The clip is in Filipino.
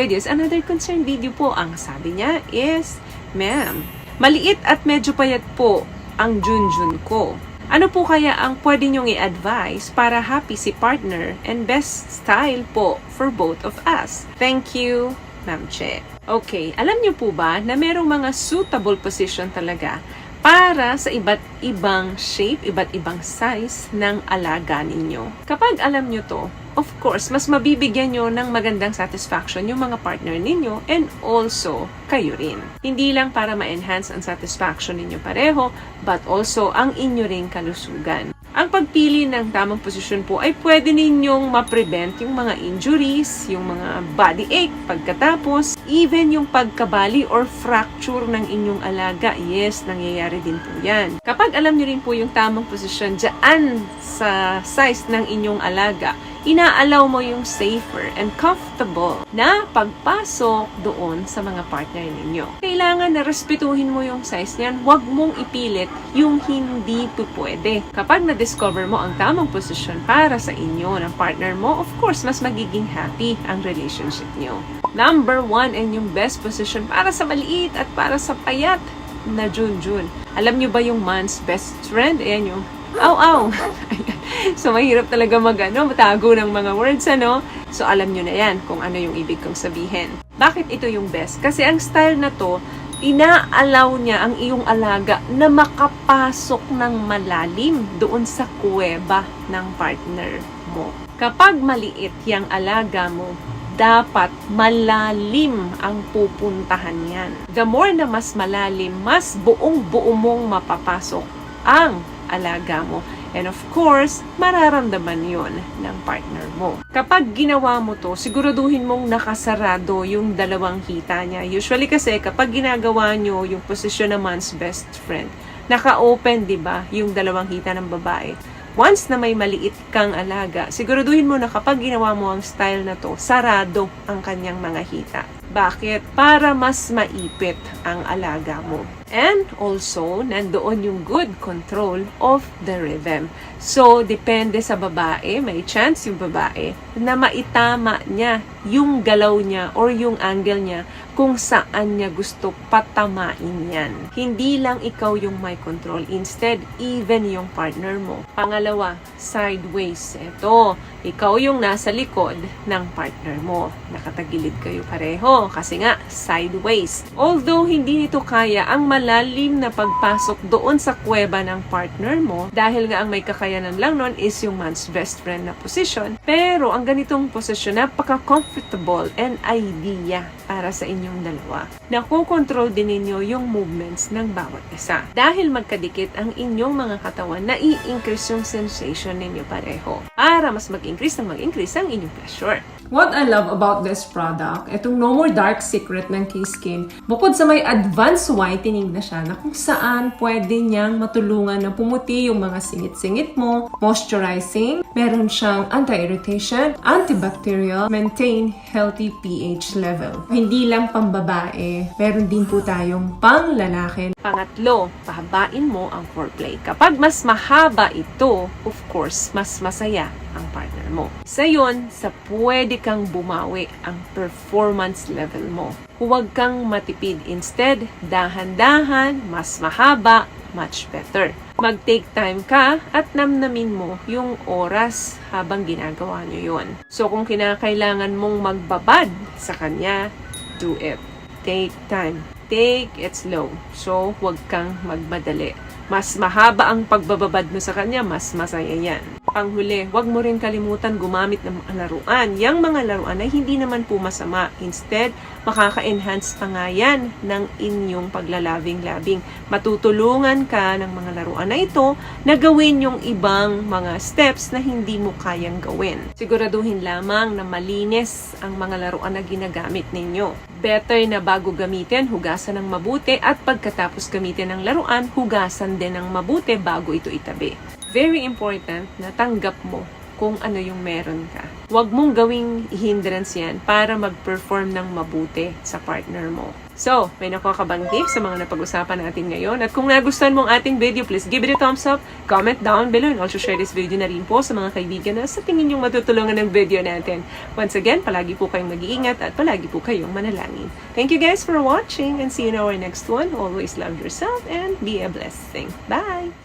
video is another concern video po. Ang sabi niya is, Ma'am, maliit at medyo payat po ang Junjun ko. Ano po kaya ang pwede niyong i-advise para happy si partner and best style po for both of us? Thank you, Ma'am Che. Okay, alam niyo po ba na merong mga suitable position talaga para sa iba't ibang shape, iba't ibang size ng alaga ninyo? Kapag alam niyo to, of course, mas mabibigyan nyo ng magandang satisfaction yung mga partner ninyo and also kayo rin. Hindi lang para ma-enhance ang satisfaction ninyo pareho, but also ang inyo ring kalusugan. Ang pagpili ng tamang posisyon po ay pwede ninyong ma-prevent yung mga injuries, yung mga body ache pagkatapos, even yung pagkabali or fracture ng inyong alaga. Yes, nangyayari din po yan. Kapag alam nyo rin po yung tamang posisyon dyan sa size ng inyong alaga, inaalaw mo yung safer and comfortable na pagpasok doon sa mga partner ninyo. Kailangan na respetuhin mo yung size niyan, huwag mong ipilit yung hindi pwede. Kapag na-discover mo ang tamang posisyon para sa inyo ng partner mo, of course, mas magiging happy ang relationship niyo. Number 1 and yung best position para sa maliit at para sa payat na Junjun. Alam niyo ba yung man's best friend? Ayan yung aw. So, mahirap talaga matago ng mga words, ano? So, alam nyo na yan kung ano yung ibig kong sabihin. Bakit ito yung best? Kasi ang style na to, inaalaw niya ang iyong alaga na makapasok ng malalim doon sa kuweba ng partner mo. Kapag maliit yung alaga mo, dapat malalim ang pupuntahan yan. The more na mas malalim, mas buong-buo mong mapapasok ang alaga mo. And of course, mararamdaman yon ng partner mo. Kapag ginawa mo to, siguraduhin mong nakasarado yung dalawang hita niya. Usually kasi kapag ginagawa nyo yung posisyon ng man's best friend, naka-open, di ba, yung dalawang hita ng babae. Once na may maliit kang alaga, siguraduhin mo na kapag ginawa mo ang style na to, sarado ang kanyang mga hita. Bakit? Para mas maipit ang alaga mo. And also, nandoon yung good control of the rhythm. So, depende sa babae, may chance yung babae na maitama niya yung galaw niya or yung angle niya kung saan niya gusto patamain yan. Hindi lang ikaw yung may control. Instead, even yung partner mo. Pangalawa, sideways. Ito, ikaw yung nasa likod ng partner mo. Nakatagilid kayo pareho kasi nga, sideways. Although, hindi nito kaya ang malalim na pagpasok doon sa kuweba ng partner mo dahil nga ang may kakayanan lang nun is yung man's best friend na position. Pero, ang ganitong posisyon, napaka-comfortable and idea para sa inyong dalawa. Nakokontrol din ninyo yung movements ng bawat isa. Dahil magkadikit ang inyong mga katawan, nai-increase yung sensation ninyo pareho. Para mas mag-increase ang inyong pleasure. What I love about this product, itong No More Dark Secret ng K-Skin, bukod sa may advanced whitening na siya na kung saan pwede niyang matulungan na pumuti yung mga singit-singit mo, moisturizing, meron siyang anti-irritation, antibacterial, maintain healthy pH level. Hindi lang pambabae, meron din po tayong pang-lalaki. Pangatlo, pahabain mo ang foreplay. Kapag mas mahaba ito, of course, mas masaya ang partner mo. Sa yun, sa pwede kang bumawi ang performance level mo. Huwag kang matipid. Instead, dahan-dahan, mas mahaba, much better. Mag-take time ka at namnamin mo yung oras habang ginagawa nyo yun. So, kung kinakailangan mong magbabad sa kanya, do it. Take time. Take it slow. So, huwag kang magmadali. Mas mahaba ang pagbababad mo sa kanya, mas masaya yan. Panghuli, huwag mo rin kalimutan gumamit ng mga laruan. Yang mga laruan ay hindi naman po masama. Instead, makaka-enhance pa nga yan ng inyong paglalabing-labing. Matutulungan ka ng mga laruan na ito na gawin yung ibang mga steps na hindi mo kayang gawin. Siguraduhin lamang na malinis ang mga laruan na ginagamit ninyo. Better na bago gamitin, hugasan ng mabuti at pagkatapos gamitin ng laruan, hugasan din ng mabuti bago ito itabi. Very important na tanggap mo kung ano yung meron ka. Huwag mong gawing hindrance yan para mag-perform ng mabuti sa partner mo. So, may nakakabang tips sa mga napag-usapan natin ngayon. At kung nagustuhan mo ang ating video, please give it a thumbs up, comment down below, and also share this video na rin po sa mga kaibigan na sa tingin yung matutulungan ng video natin. Once again, palagi po kayong mag-iingat at palagi po kayong manalangin. Thank you guys for watching and see you in our next one. Always love yourself and be a blessing. Bye!